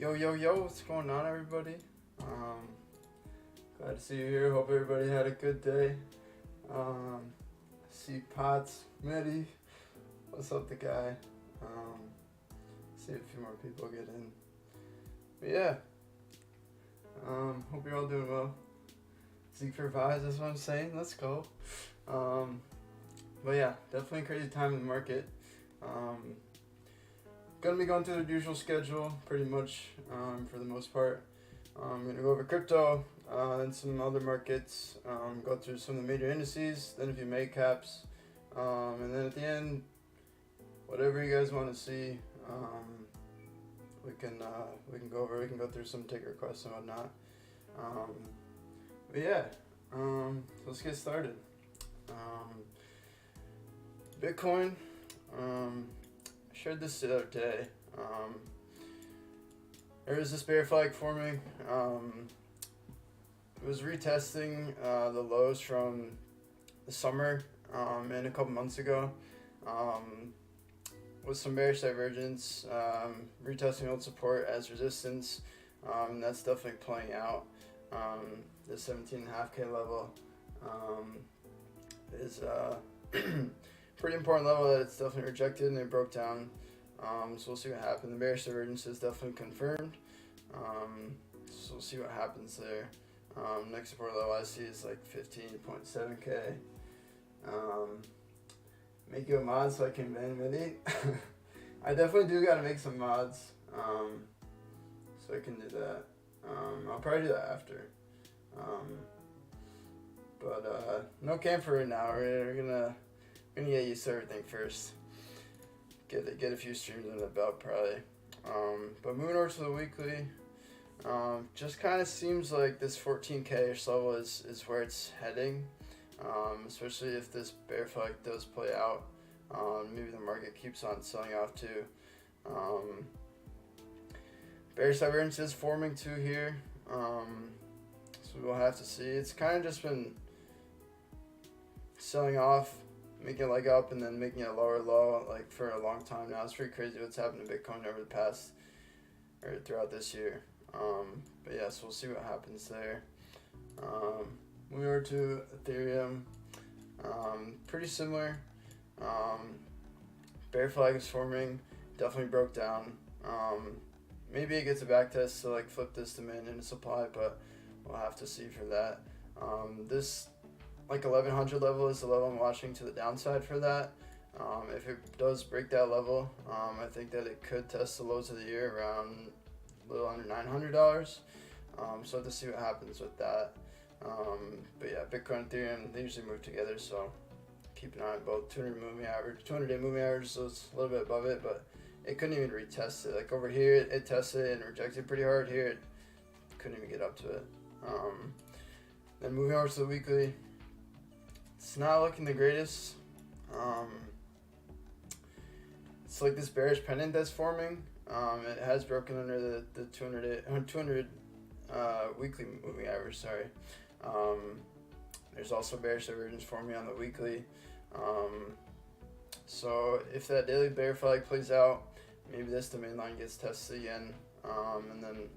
Yo, what's going on, everybody? Glad to see you here. Hope everybody had a good day. See Potts, Mitty, what's up, the guy? See a few more people get in. But yeah, hope you're all doing well. Zeke for vibes, that's what I'm saying. Let's go. But yeah, definitely a crazy time in the market. Gonna be going through the usual schedule pretty much for the most part. I'm gonna go over crypto and some other markets, go through some of the major indices, then a few May caps, and then at the end, whatever you guys want to see, we can go over. We can go through some take requests and whatnot. But yeah, let's get started. Bitcoin. I shared this the other day. There was this bear flag forming. It was retesting the lows from the summer and a couple months ago with some bearish divergence, retesting old support as resistance. That's definitely playing out. The 17.5K level is pretty important level that it's definitely rejected, and it broke down. So we'll see what happens. The bearish divergence is definitely confirmed. So we'll see what happens there. Next support level I see is like 15.7K. Make you a mod so I can ban Midi. I definitely do gotta make some mods, so I can do that. I'll probably do that after. But no camp for right now. We're gonna get used to everything first. Get a few streams under the belt probably. But moving over to the weekly, just kind of seems like this 14K-ish level is where it's heading. Especially if this bear flag does play out. Maybe the market keeps on selling off too. Bearish divergence is forming too here. So we'll have to see. It's kind of just been selling off, making a leg up, and then making a lower low like for a long time now. It's pretty crazy what's happened to Bitcoin over the past or throughout this year. But yeah, so we'll see what happens there. Moving over to Ethereum, pretty similar. Bear flag is forming, definitely broke down. Maybe it gets a back test to like flip this demand into supply, but we'll have to see for that. This like 1100 level is the level I'm watching to the downside for that. If it does break that level, I think that it could test the lows of the year around a little under $900. So I have to see what happens with that. But yeah, Bitcoin and Ethereum, they usually move together, so keep an eye on both. 200-day moving average, so it's a little bit above it, but it couldn't even retest it. Like over here, it tested and rejected pretty hard. Here, it couldn't even get up to it. Then moving over to the weekly, it's not looking the greatest. It's like this bearish pennant that's forming. It has broken under the 200 weekly moving average. Sorry. There's also bearish divergence forming on the weekly. So if that daily bear flag plays out, maybe this domain line gets tested again, and then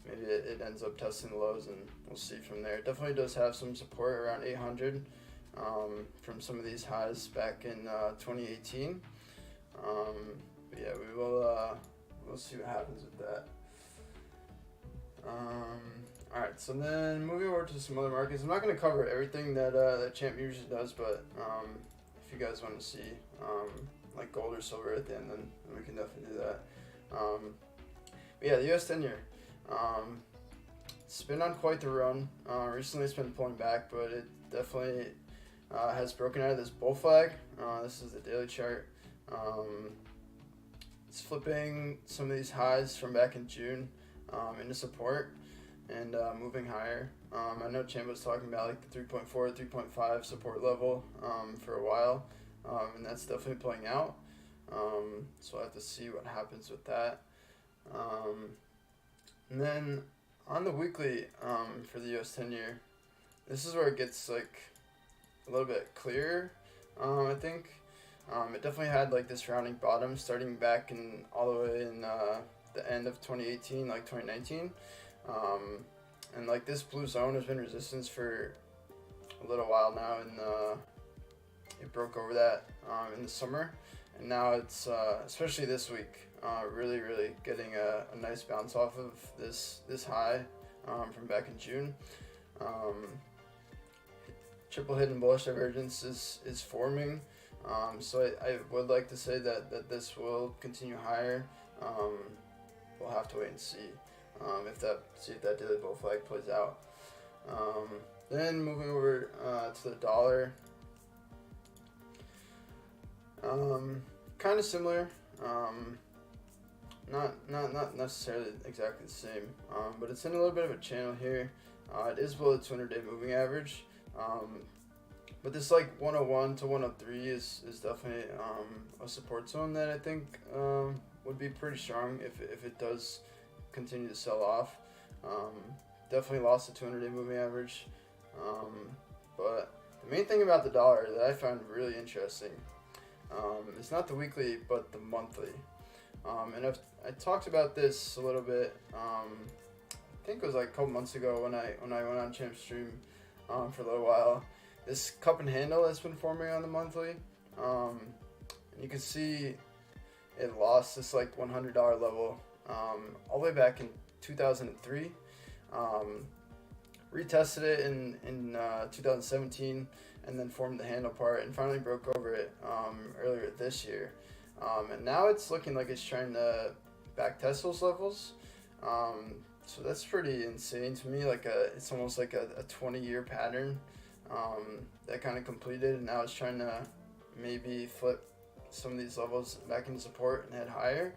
maybe it ends up testing the lows, and we'll see from there. It definitely does have some support around 800 from some of these highs back in 2018. But yeah, we'll see what happens with that. Alright, so then moving over to some other markets. I'm not going to cover everything that Champ usually does, but if you guys want to see like gold or silver at the end, then we can definitely do that. But yeah, the US 10-year. It's been on quite the run. Recently it's been pulling back, but it definitely has broken out of this bull flag. This is the daily chart. It's flipping some of these highs from back in June into support and moving higher. I know Champ was talking about like the 3.4, 3.5 support level for a while, and that's definitely playing out. So I have to see what happens with that. And then on the weekly for the US 10-year, this is where it gets like a little bit clearer, I think. It definitely had like this rounding bottom starting back in all the way in the end of 2018, like 2019. And like this blue zone has been resistance for a little while now, and it broke over that in the summer, and now it's especially this week really getting a nice bounce off of this high from back in June. Triple hidden bullish divergence is forming, so I would like to say that this will continue higher. We'll have to wait and see if that daily bull flag plays out. Then moving over to the dollar, kind of similar, not necessarily exactly the same, but it's in a little bit of a channel here. It is below the 200-day moving average, but this like 101 to 103 is definitely a support zone that I think would be pretty strong if it does continue to sell off. Definitely lost the 200-day moving average, but the main thing about the dollar that I found really interesting is not the weekly but the monthly, and I talked about this a little bit. I think it was like a couple months ago when I went on Champ Stream for a little while. This cup and handle that's been forming on the monthly, and you can see it lost this like $100 level all the way back in 2003. Retested it in 2017, and then formed the handle part and finally broke over it earlier this year. And now it's looking like it's trying to back test those levels. So that's pretty insane to me. Like it's almost like a 20-year pattern that kind of completed, and now it's trying to maybe flip some of these levels back into support and head higher.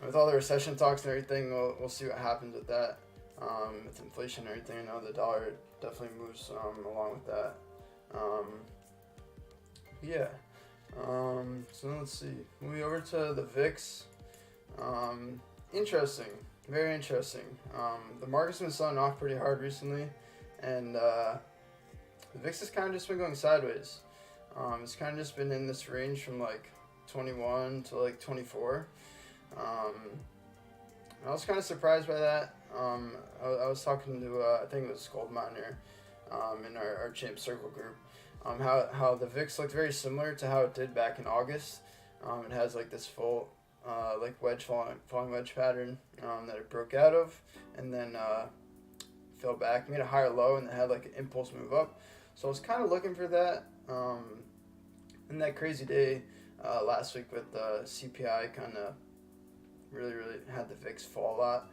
With all the recession talks and everything, we'll see what happens with that. With inflation and everything, I know the dollar definitely moves along with that. So let's see. Moving over to the VIX. Interesting, very interesting. The market's been selling off pretty hard recently, and the VIX has kind of just been going sideways. It's kind of just been in this range from like 21 to like 24. I was kind of surprised by that. I was talking to I think it was Gold Miner in our Champ Circle group. How the VIX looked very similar to how it did back in August. It has like this full like falling wedge pattern that it broke out of, and then fell back, made a higher low, and it had like an impulse move up. So I was kind of looking for that. And that crazy day last week with CPI kind of really had the VIX fall a lot,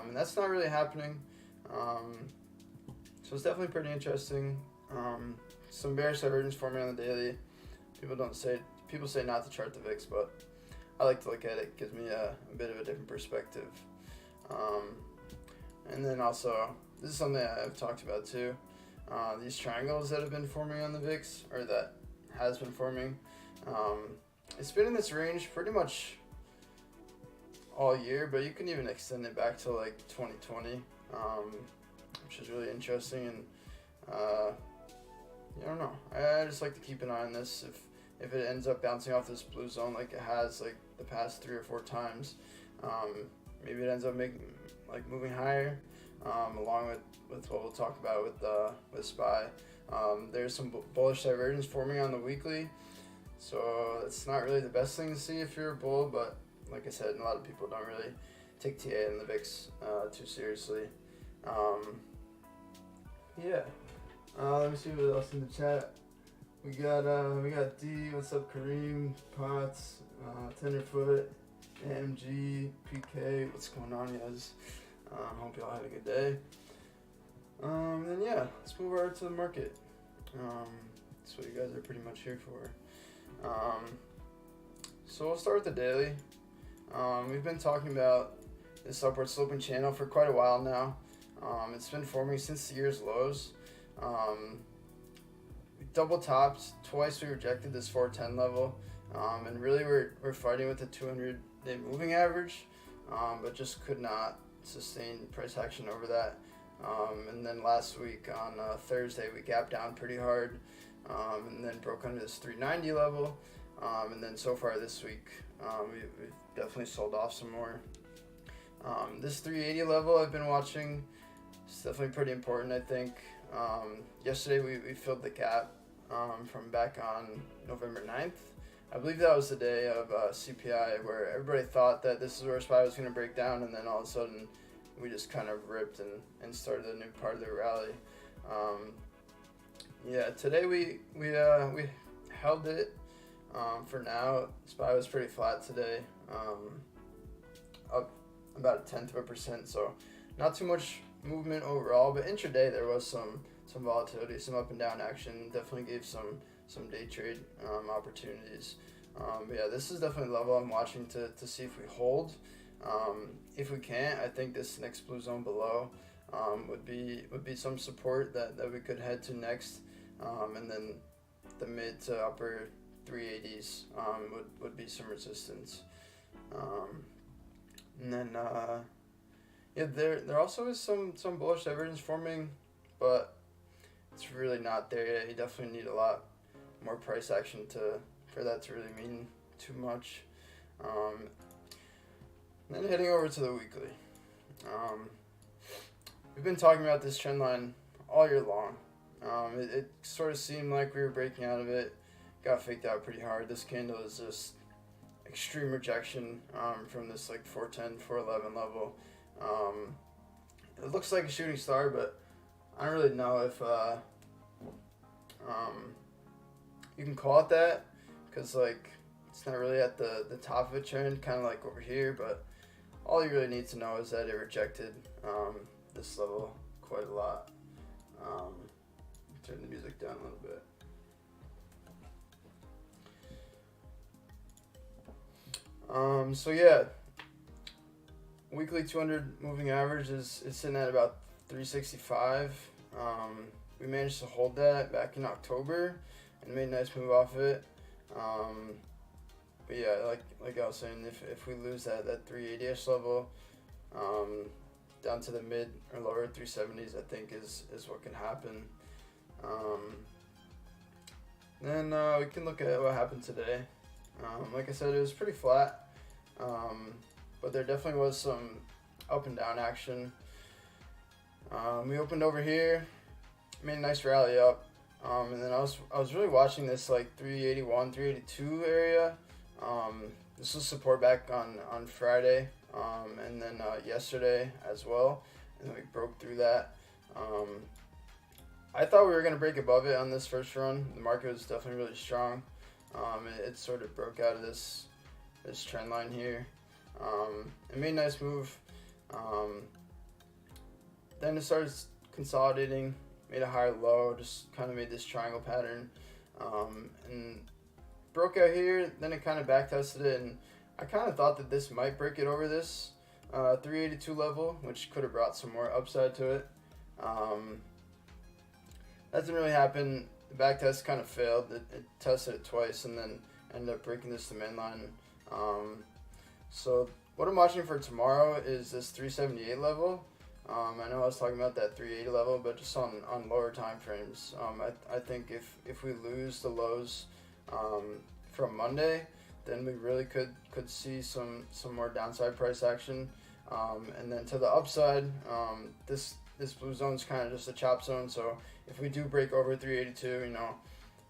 and that's not really happening. So it's definitely pretty interesting. Some bearish divergence forming on the daily. People say not to chart the VIX, but I like to look at it. It gives me a bit of a different perspective. And then also, this is something I've talked about too. These triangles that have been forming on the VIX, or that has been forming. It's been in this range pretty much all year, but you can even extend it back to like 2020, which is really interesting. And I don't know. I just like to keep an eye on this. If it ends up bouncing off this blue zone like it has like the past 3 or 4 times, maybe it ends up moving higher, along with what we'll talk about with SPY. There's some bullish divergence forming on the weekly, so it's not really the best thing to see if you're a bull, but like I said, a lot of people don't really take TA and the VIX too seriously. Let me see what else in the chat. We got D, what's up, Kareem, Potts, Tenderfoot, AMG, PK, what's going on, guys? Hope y'all had a good day. Then let's move over to the market. That's what you guys are pretty much here for. So we'll start with the daily. We've been talking about this upward sloping channel for quite a while now. It's been forming since the year's lows. We double topped twice. We rejected this 410 level, and really we're fighting with the 200-day moving average, but just could not sustain price action over that. And then last week on Thursday we gapped down pretty hard, and then broke under this 390 level, and then so far this week we've definitely sold off some more. This 380 level I've been watching, it's definitely pretty important, I think. Yesterday we filled the gap from back on November 9th. I believe that was the day of CPI where everybody thought that this is where SPY was going to break down, and then all of a sudden we just kind of ripped and started a new part of the rally. Yeah, today we held it. For now, SPY was pretty flat today, up about 1/10%, so not too much movement overall, but intraday there was some volatility, some up and down action. Definitely gave some day trade opportunities. But yeah, this is definitely a level I'm watching to see if we hold. If we can't, I think this next blue zone below would be some support that we could head to next, and then the mid to upper 380s would be some resistance. And then yeah, there also is some bullish divergence forming, but it's really not there yet. You definitely need a lot more price action for that to really mean too much. Then heading over to the weekly. We've been talking about this trend line all year long. It sort of seemed like we were breaking out of it. Got faked out pretty hard. This candle is just extreme rejection from this like 410, 411 level. It looks like a shooting star, but I don't really know if you can call it that, because like it's not really at the top of a trend, kind of like over here, but all you really need to know is that it rejected this level quite a lot. Turn the music down a little bit. So yeah, weekly 200 moving average is sitting at about 365. We managed to hold that back in October and made a nice move off it. But yeah, like I was saying, if we lose that 380-ish level, down to the mid or lower 370s, I think is what can happen. Then we can look at what happened today. Like I said, it was pretty flat, but there definitely was some up and down action. We opened over here, made a nice rally up, and then I was really watching this like 381, 382 area. This was support back on Friday, and then yesterday as well, and then we broke through that. I thought we were going to break above it on this first run. The market was definitely really strong. It sort of broke out of this trend line here. It made a nice move. Then it started consolidating, made a higher low, just kind of made this triangle pattern, and broke out here. Then it kind of back tested it, and I kind of thought that this might break it over this 382 level, which could have brought some more upside to it. That didn't really happen. The back test kind of failed. It tested it twice and then ended up breaking this demand line. So what I'm watching for tomorrow is this 378 level. I know I was talking about that 380 level, but just on lower time frames. I think if we lose the lows from Monday, then we really could see some more downside price action. And then to the upside, this blue zone is kind of just a chop zone. So if we do break over 382,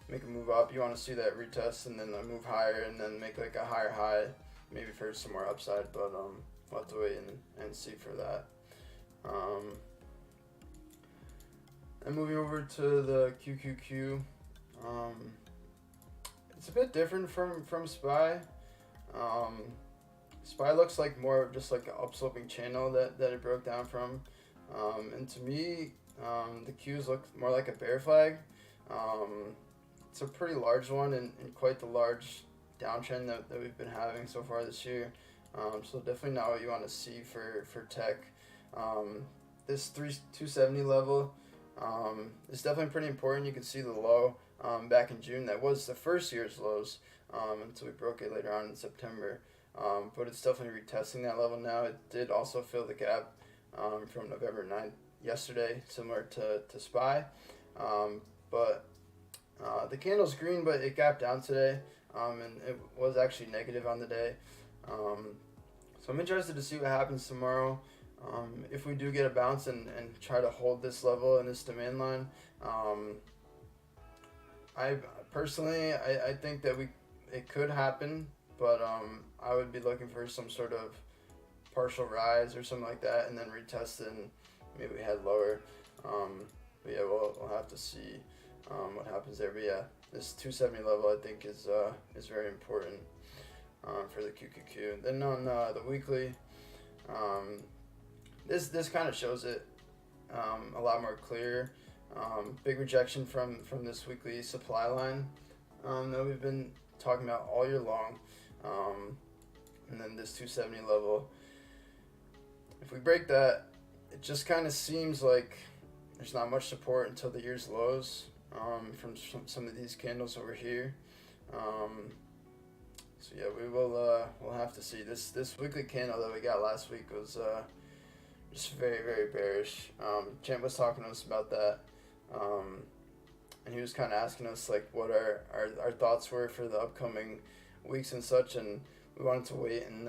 make a move up, you want to see that retest and then move higher and then make like a higher high, maybe for some more upside. But we'll have to wait and see for that. And moving over to the QQQ, it's a bit different from SPY. SPY looks like more of just like an upsloping channel that it broke down from. And to me, the Qs look more like a bear flag. It's a pretty large one and quite the large downtrend that we've been having so far this year. So definitely not what you want to see for tech. This 270 level is definitely pretty important. You can see the low back in June. That was the first year's lows until we broke it later on in September. But it's definitely retesting that level now. It did also fill the gap from November 9th yesterday, similar to SPY. But the candle's green, but it gapped down today, and it was actually negative on the day. So I'm interested to see what happens tomorrow. If we do get a bounce and try to hold this level in this demand line, I personally I think that it could happen, but I would be looking for some sort of partial rise or something like that, and then retest it and maybe head lower. But yeah, we'll have to see what happens there. But yeah, this 270 level I think is very important for the QQQ. Then on the weekly, this kind of shows it a lot more clear. Big rejection from this weekly supply line that we've been talking about all year long, and then this 270 level. If we break that, it just kind of seems like there's not much support until the year's lows from some of these candles over here. So yeah, we'll have to see. This weekly candle that we got last week was just very, very bearish. Champ was talking to us about that, and he was kind of asking us like what our thoughts were for the upcoming weeks and such, and we wanted to wait and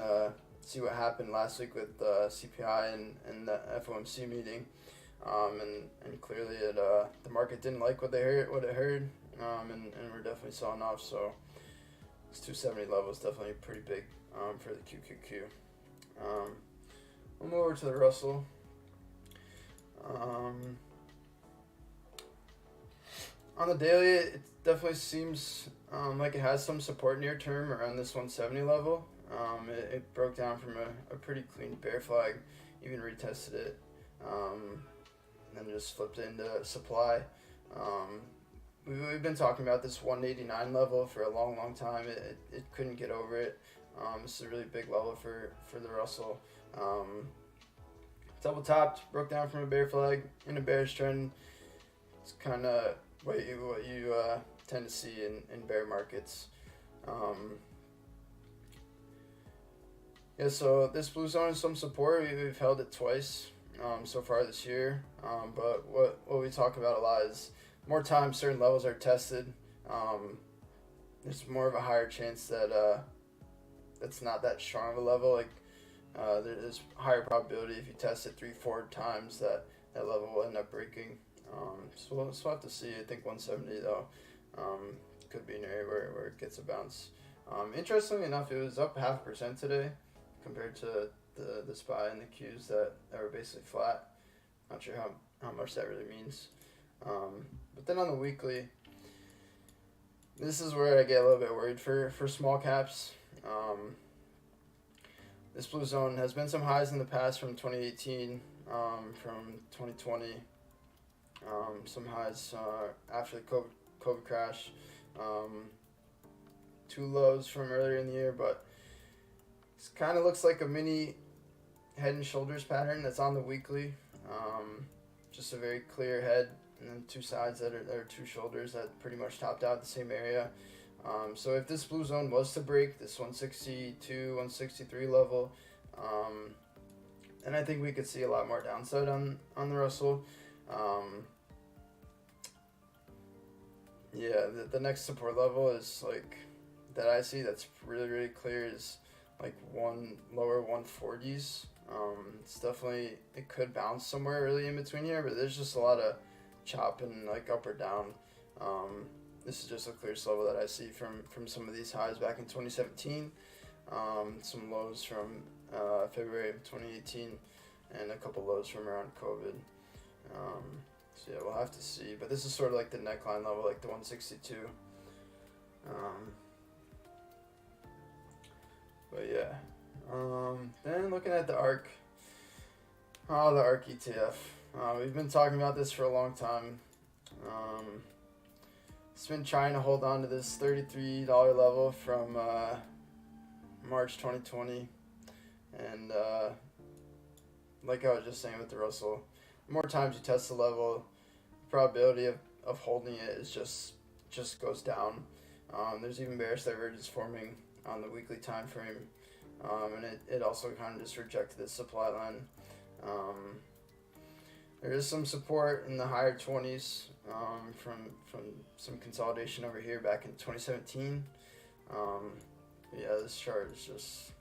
see what happened last week with CPI and the FOMC meeting, and clearly the market didn't like what it heard, and we're definitely selling off. So this 270 level is definitely pretty big for the QQQ. We'll move over to the Russell. On the daily, it definitely seems like it has some support near term around this 170 level. It broke down from a pretty clean bear flag, even retested it, and then just flipped into supply. We've been talking about this 189 level for a long time. It couldn't get over it. This is a really big level for the Russell. Double topped, broke down from a bear flag in a bearish trend. It's kind of what you tend to see in bear markets. Yeah, so this blue zone is some support. We've held it twice so far this year. But what we talk about a lot is more times certain levels are tested, there's more of a higher chance that it's not that strong of a level. Like there's higher probability if you test it 3-4 times that level will end up breaking. So we'll have to see. I think 170 though could be an area where it gets a bounce. Interestingly enough, it was up 0.5% today compared to the SPY and the Qs that were basically flat. Not sure how much that really means. But then on the weekly, this is where I get a little bit worried for small caps. This blue zone has been some highs in the past from 2018, from 2020, some highs after the COVID crash, 2 lows from earlier in the year, but it kind of looks like a mini head and shoulders pattern that's on the weekly. Just a very clear head and then 2 sides that are 2 shoulders that pretty much topped out the same area. So if this blue zone was to break this 162, 163 level, then I think we could see a lot more downside on the Russell. Yeah, the next support level is like that I see that's really clear is like lower 140s. It's definitely, it could bounce somewhere really in between here, but there's just a lot of chopping like up or down. This is just a clear level that I see from some of these highs back in 2017, some lows from February of 2018, and a couple lows from around COVID. So yeah, we'll have to see. But this is sort of like the neckline level, like the 162. But yeah. Then looking at the ARK. Oh, the ARK ETF. We've been talking about this for a long time. It's been trying to hold on to this $33 level from March 2020. And like I was just saying with the Russell, the more times you test the level, the probability of holding it is just goes down. There's even bearish divergence forming on the weekly time frame. And it also kind of just rejected this supply line. There is some support in the higher 20s from some consolidation over here back in 2017. Yeah, this chart is just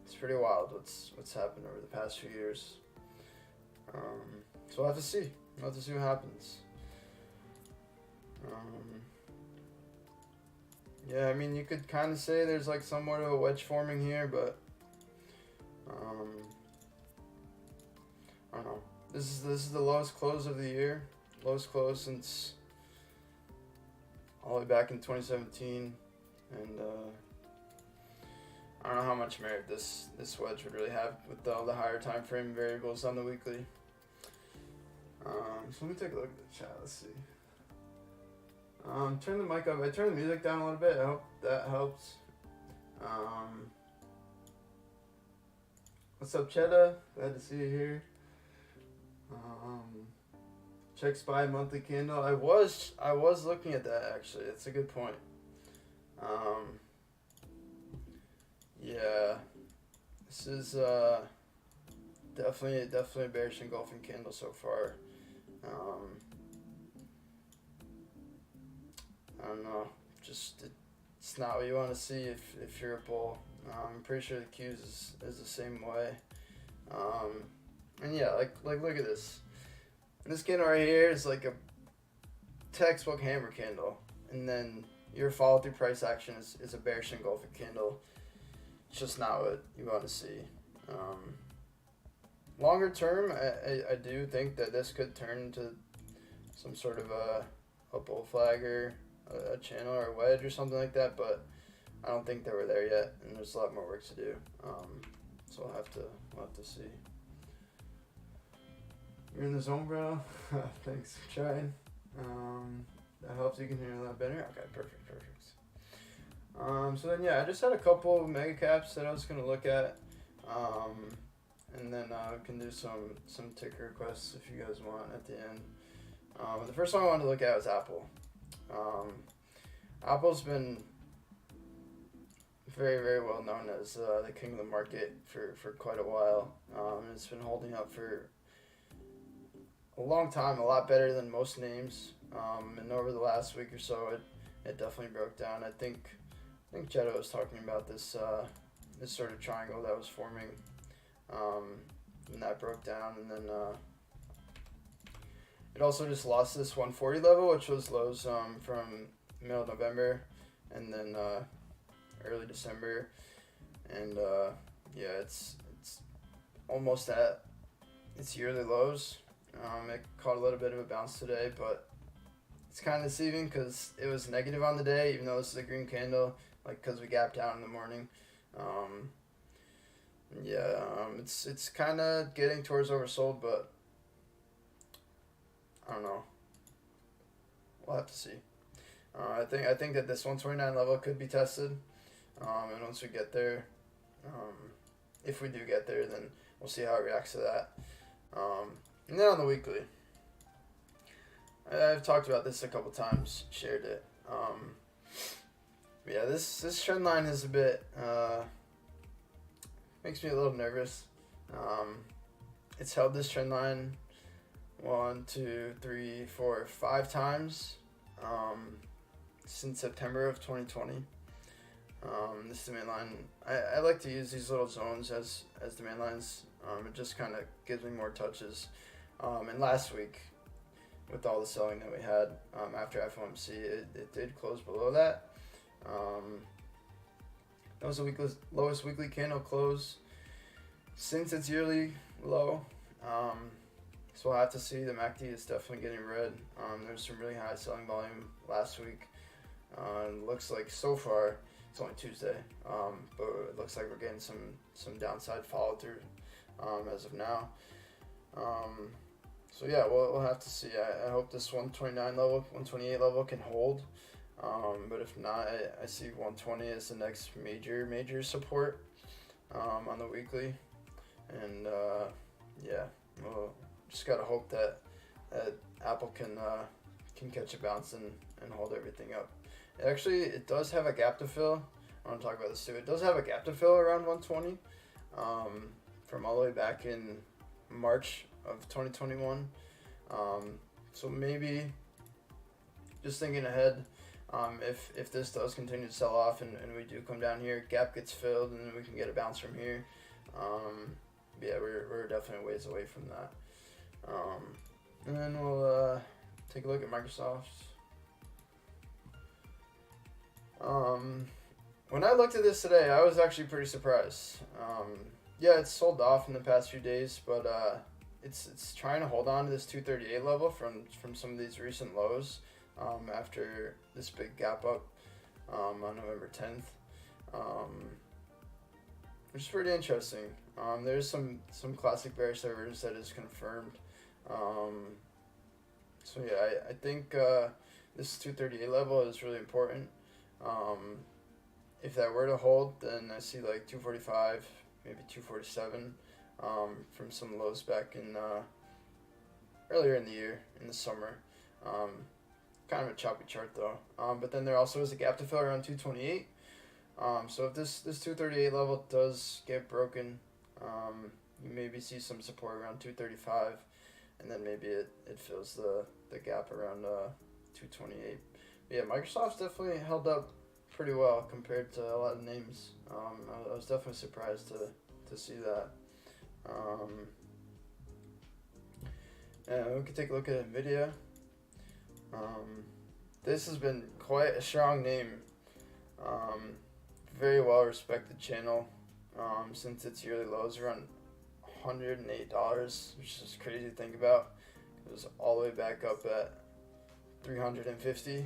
it's pretty wild what's happened over the past few years. So we'll have to see. We'll have to see what happens. Yeah, I mean, you could kind of say there's like somewhat of a wedge forming here, but I don't know. This is the lowest close of the year, lowest close since all the way back in 2017, and I don't know how much merit this wedge would really have with all the higher time frame variables on the weekly. So let me take a look at the chat. Let's see. Turn the mic up. I turned the music down a little bit. I hope that helps. What's up, Cheddar? Glad to see you here. Check SPY monthly candle. I was looking at that actually. It's a good point. Yeah, this is definitely a bearish engulfing candle so far. I don't know. Just it's not what you want to see if you're a bull. I'm pretty sure the Q's is the same way. And yeah, like look at this. This candle right here is like a textbook hammer candle, and then your follow through price action is a bearish engulfing candle. It's just not what you want to see. Longer term, I do think that this could turn into some sort of a bull flag or a channel or a wedge or something like that, but I don't think that we're there yet, and there's a lot more work to do. So we'll have to see. You're in the zone, bro. Thanks for trying. That helps. You can hear a lot better. Okay, perfect. So then yeah, I just had a couple mega caps that I was gonna look at, and then we can do some ticker requests if you guys want at the end. The first one I wanted to look at was Apple. Apple's been very, very well known as the king of the market for quite a while. It's been holding up for a long time, a lot better than most names. And over the last week or so, it definitely broke down. I think Jetta was talking about this sort of triangle that was forming, and that broke down, and then it also just lost this 140 level, which was lows from middle of November, and then early December, and yeah, it's almost at its yearly lows. It caught a little bit of a bounce today, but it's kind of deceiving because it was negative on the day, even though this is a green candle, like because we gapped down in the morning. Yeah, it's kind of getting towards oversold, but I don't know. We'll have to see. I think that this 129 level could be tested, and once we get there, if we do get there, then we'll see how it reacts to that. And then on the weekly, I've talked about this a couple times, shared it. Yeah, this trend line is a bit makes me a little nervous. It's held this trend line 1, 2, 3, 4, 5 times since September of 2020. This demand line, I like to use these little zones as demand lines. It just kind of gives me more touches. And last week, with all the selling that we had after FOMC, it did close below that. That was the lowest weekly candle close since its yearly low. So we'll have to see. The MACD is definitely getting red. There's some really high selling volume last week. It looks like so far it's only Tuesday, but it looks like we're getting some downside follow through as of now. So yeah, we'll have to see. I hope this 129 level, 128 level can hold. But if not, I see 120 as the next major support on the weekly, and yeah, we'll just gotta hope that Apple can catch a bounce and hold everything up. It does have a gap to fill. I want to talk about this too. It does have a gap to fill around 120 from all the way back in March of 2021. So maybe just thinking ahead. If this does continue to sell off and we do come down here, gap gets filled, and then we can get a bounce from here. Yeah, we're definitely ways away from that. And then we'll take a look at Microsoft. When I looked at this today, I was actually pretty surprised. Yeah, it's sold off in the past few days, but it's trying to hold on to this 238 level from some of these recent lows after this big gap up on November 10th, which is pretty interesting. There's some classic bearish divergence that is confirmed. So yeah, I think this 238 level is really important. If that were to hold, then I see like 245, maybe 247 from some lows back in earlier in the year, in the summer. Kind of a choppy chart though. But then there also is a gap to fill around 228. So if this 238 level does get broken, you maybe see some support around 235, and then maybe it fills the gap around 228. But yeah, Microsoft's definitely held up pretty well compared to a lot of names. I was definitely surprised to see that. And we can take a look at NVDA. This has been quite a strong name. Very well respected channel since its yearly lows around $108, which is crazy to think about. It was all the way back up at 350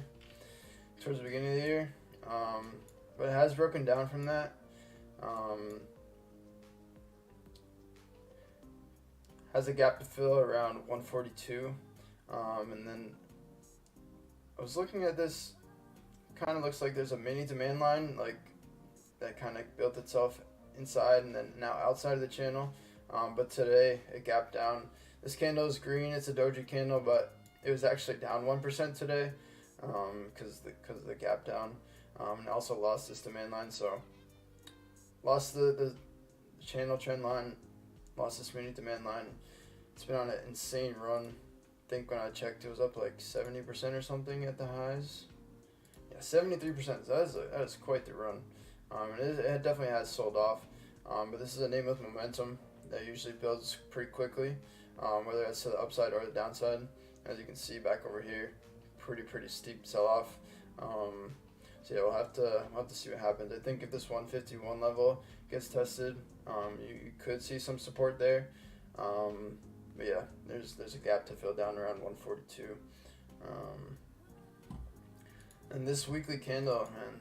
towards the beginning of the year. But it has broken down from that. Has a gap to fill around 142. And then I was looking at this, kind of looks like there's a mini demand line like that kind of built itself inside and then now outside of the channel. But today it gapped down. This candle is green, it's a doji candle, but it was actually down 1% today because of the gap down. And also lost this demand line, so lost the channel trend line, lost this mini demand line. It's been on an insane run. I think when I checked, it was up like 70% or something at the highs. Yeah, 73%. That is quite the run. And it definitely has sold off. But this is a name with momentum that usually builds pretty quickly, whether it's to the upside or the downside. As you can see back over here, pretty steep sell-off. So yeah, we'll have to see what happens. I think if this 151 level gets tested, you could see some support there. But yeah, there's a gap to fill down around 142. And this weekly candle, man,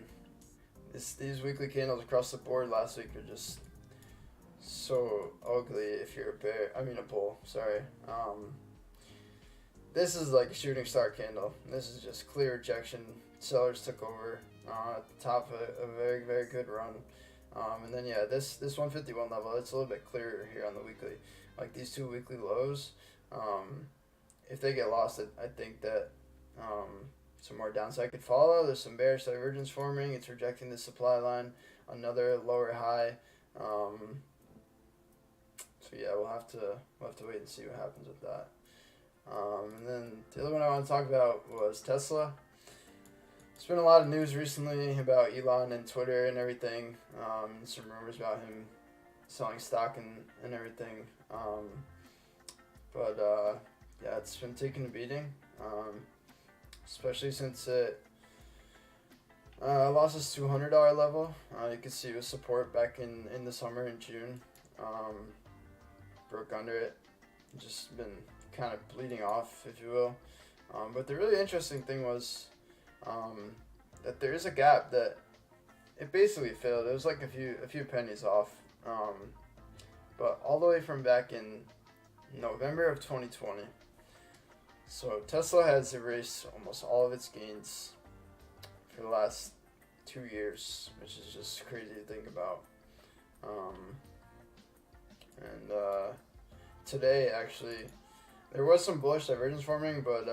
these weekly candles across the board last week are just so ugly. If you're a bull. Sorry. This is like a shooting star candle. This is just clear rejection. Sellers took over at the top of a very, very good run. And then yeah, this 151 level, it's a little bit clearer here on the weekly. Like these two weekly lows, if they get lost, I think that some more downside could follow. There's some bearish divergence forming. It's rejecting the supply line, another lower high. So yeah, we'll have to wait and see what happens with that. And then the other one I want to talk about was Tesla. There's been a lot of news recently about Elon and Twitter and everything. Some rumors about him selling stock and everything. Yeah, it's been taking a beating, especially since it lost its $200 level. You could see it was support back in the summer in June. Broke under it. Just been kind of bleeding off, if you will. But the really interesting thing was that there is a gap that it basically filled. It was like a few pennies off. But all the way from back in November of 2020. So Tesla has erased almost all of its gains for the last 2 years, which is just crazy to think about. Today actually, there was some bullish divergence forming, but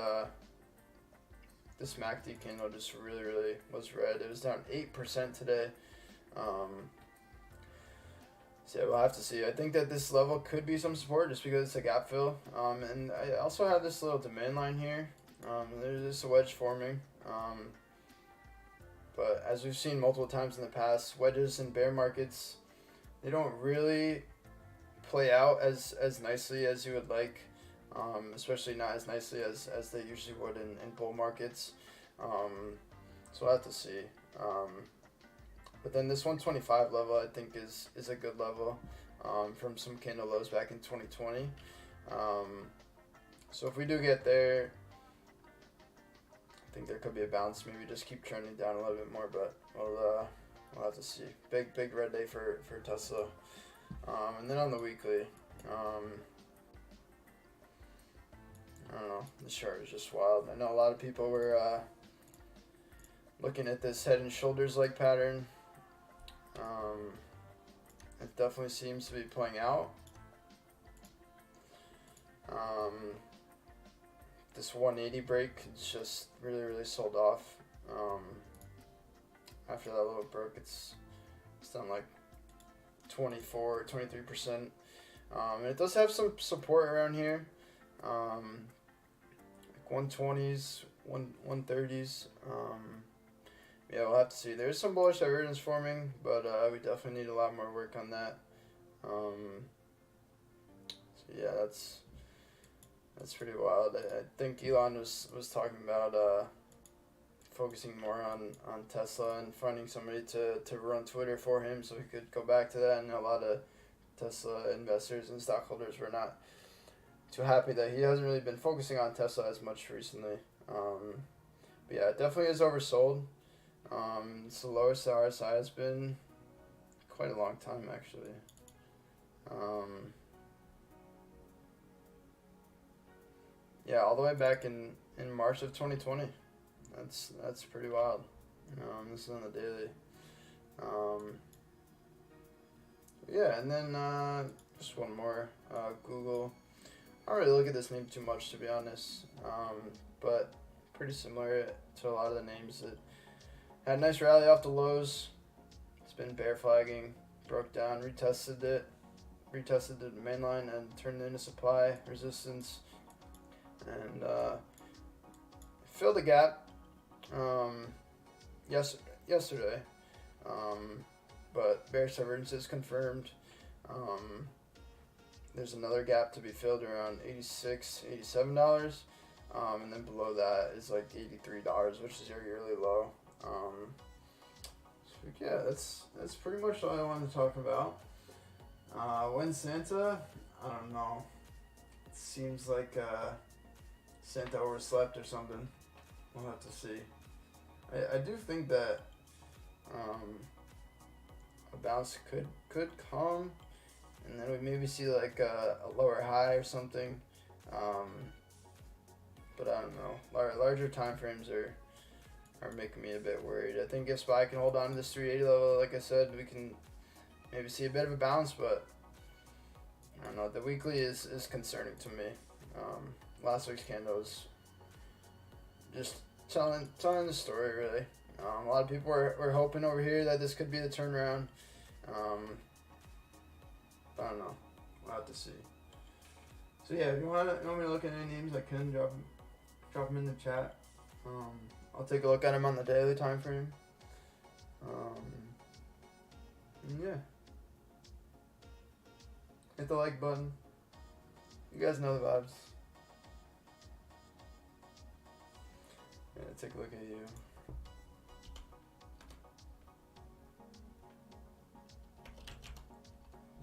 this MACD candle just really was red. It was down 8% today. So yeah, we'll have to see. I think that this level could be some support just because it's a gap fill. And I also have this little demand line here. There's just a wedge forming. But as we've seen multiple times in the past, wedges in bear markets, they don't really play out as nicely as you would like, especially not as nicely as they usually would in bull markets. So we'll have to see. But then this 125 level I think is a good level from some candle lows back in 2020. So if we do get there, I think there could be a bounce. Maybe just keep trending down a little bit more, but we'll have to see. Big red day for Tesla. And then on the weekly, I don't know. The chart is just wild. I know a lot of people were looking at this head and shoulders like pattern. It definitely seems to be playing out. This 180 break is just really sold off. After that little broke, it's done like 23%. And it does have some support around here, like 120s, 130s. Yeah, we'll have to see. There's some bullish divergence forming, but we definitely need a lot more work on that. So yeah, that's pretty wild. I think Elon was talking about focusing more on Tesla and finding somebody to run Twitter for him so he could go back to that. And a lot of Tesla investors and stockholders were not too happy that he hasn't really been focusing on Tesla as much recently. But yeah, it definitely is oversold. It's the lowest the RSI has been quite a long time, actually. Yeah, all the way back in March of 2020. That's pretty wild. This is on the daily. Yeah, and then just one more. Google. I don't really look at this name too much, to be honest. But pretty similar to a lot of the names that had a nice rally off the lows. It's been bear flagging, broke down, retested the main line and turned it into supply resistance, and filled the gap yesterday. But bearish divergence is confirmed. There's another gap to be filled around $86, $87, and then below that is like $83, which is your yearly low. So yeah, that's pretty much all I wanted to talk about. When Santa, I don't know. It seems like Santa overslept or something. We'll have to see. I do think that a bounce could come, and then we maybe see like a lower high or something. But I don't know. Larger time frames are making me a bit worried. I think if SPY can hold on to this 380 level, like I said, we can maybe see a bit of a bounce, but I don't know. The weekly is concerning to me. Last week's candle was just telling the story, really. A lot of people were hoping over here that this could be the turnaround. I don't know. We'll have to see. So yeah, if you want me to look at any names, I can drop them in the chat. I'll take a look at them on the daily time frame. And yeah. Hit the like button. You guys know the vibes. Yeah, take a look at you.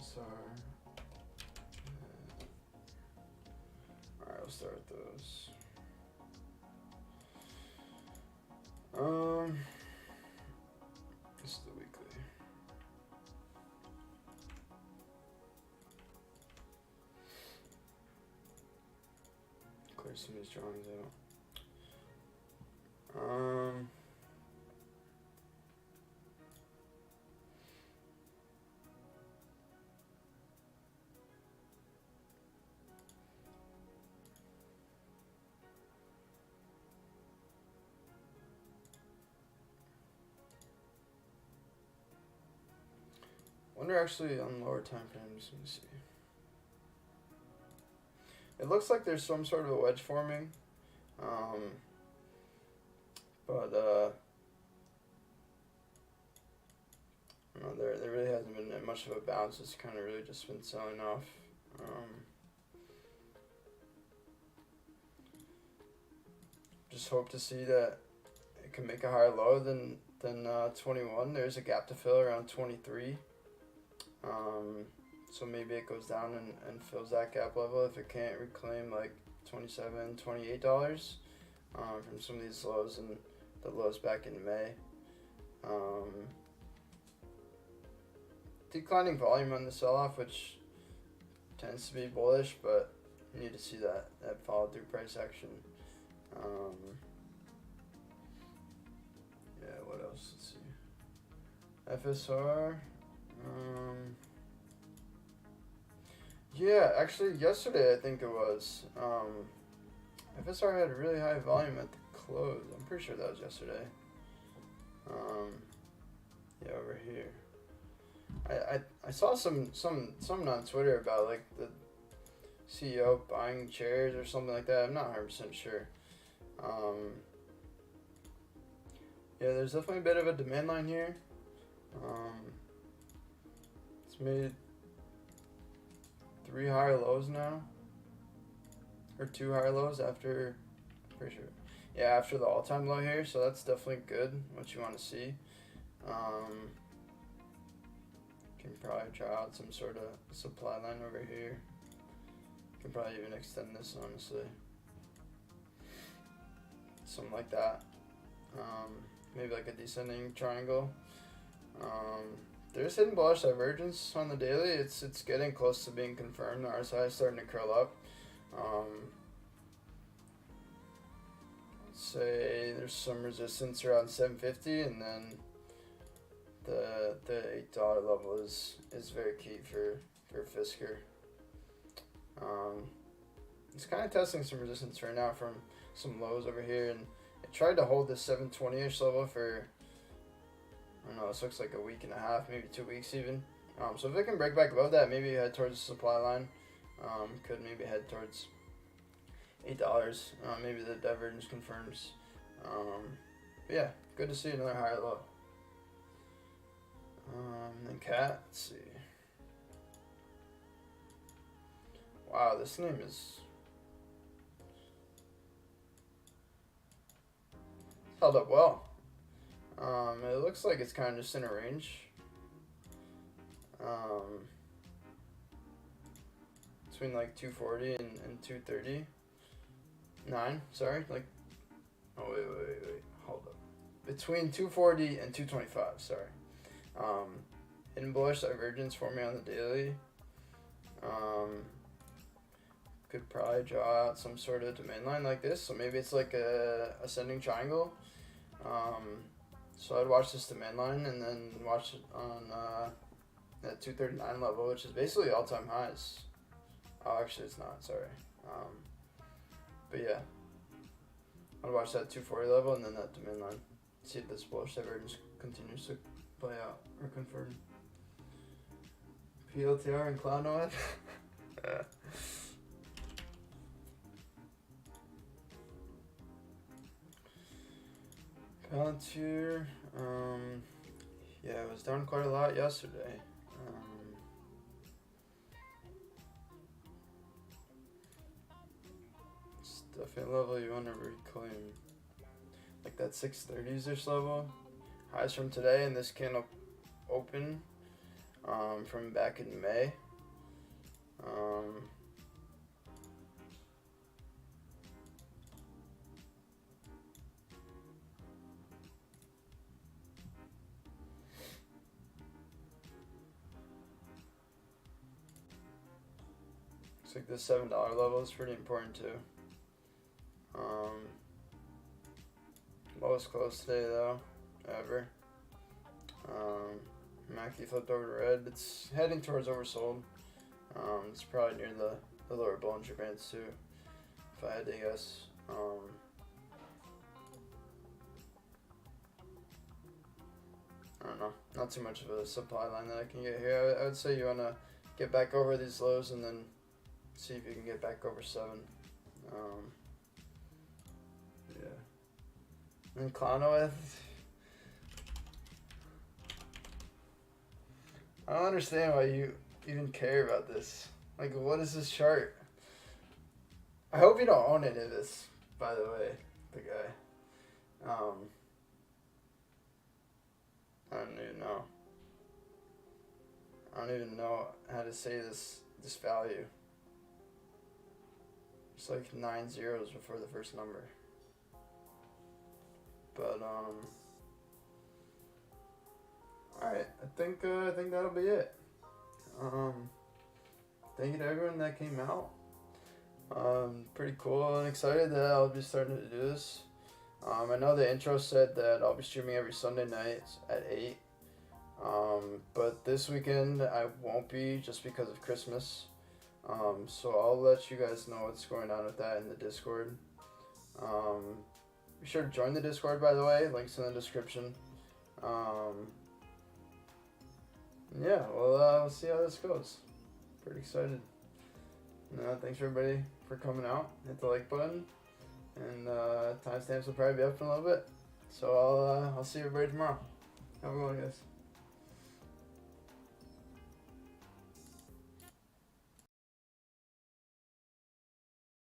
Sorry. Alright, we'll start with those. This is the weekly. Clear some of these drawings out. Wonder actually on lower time frames. Let me see. It looks like there's some sort of a wedge forming. But I don't know, there really hasn't been that much of a bounce. It's kind of really just been selling off. Just hope to see that it can make a higher low than 21. There's a gap to fill around 23. So maybe it goes down and fills that gap level if it can't reclaim like $27, $28 from some of these lows and the lows back in May. Declining volume on the sell-off, which tends to be bullish, but you need to see that follow-through price action. Yeah, what else? Let's see. FSR. Yeah, actually yesterday I think it was. FSR had really high volume at the close. I'm pretty sure that was yesterday. Yeah, over here. I saw something on Twitter about like the CEO buying shares or something like that. I'm not 100% sure. Yeah, there's definitely a bit of a demand line here. It's made 3 higher lows now, or 2 higher lows after, pretty sure. Yeah, after the all-time low here, so that's definitely good. What you want to see. Can probably try out some sort of supply line over here. Can probably even extend this, honestly. Something like that. Maybe like a descending triangle. There's hidden bullish divergence on the daily. It's getting close to being confirmed. The RSI is starting to curl up. Let's say there's some resistance around 750, and then the $8 level is very key for Fisker. It's kind of testing some resistance right now from some lows over here, and it tried to hold this 720-ish level for, I don't know, this looks like a week and a half, maybe 2 weeks even. So if it can break back above that, maybe head towards the supply line. Could maybe head towards $8. Maybe the divergence confirms. But yeah, good to see another higher low. Then cat, let's see. Wow, this name is held up well. It looks like it's kind of just in a range. Between like 240 and 239. Sorry, like, oh wait, hold up. Between 240 and 225. Sorry. Hidden bullish divergence for me on the daily. Could probably draw out some sort of demand line like this. So maybe it's like a ascending triangle. So I'd watch this demand line and then watch it on that 239 level, which is basically all-time highs. Oh, actually it's not, sorry. But yeah, I'd watch that 240 level and then that demand line. See if this bullish divergence continues to play out or confirm. PLTR and cloud noise. Palantir, yeah, it was down quite a lot yesterday. It's definitely a level you want to reclaim. Like that 630s-ish level. Highs from today, and this candle open from back in May. Looks like this $7 level is pretty important too. Lowest close today though, ever. Mackie flipped over to red. It's heading towards oversold. It's probably near the lower Bollinger Bands too, if I had to guess. I don't know, not too much of a supply line that I can get here. I would say you want to get back over these lows and then see if you can get back over 7. Yeah. And Clownoweth. I don't understand why you even care about this. Like, what is this chart? I hope you don't own any of this, by the way, the guy. I don't even know. I don't even know how to say this value. It's like 9 zeros before the first number. But alright, I think that'll be it. Thank you to everyone that came out. Pretty cool and excited that I'll be starting to do this. I know the intro said that I'll be streaming every Sunday night at 8. But this weekend I won't be just because of Christmas. So I'll let you guys know what's going on with that in the Discord. Be sure to join the Discord, by the way. Links in the description. Yeah, well, we'll see how this goes. Pretty excited. Thanks everybody for coming out. Hit the like button, and timestamps will probably be up in a little bit. So I'll see everybody tomorrow. Have a good one, guys.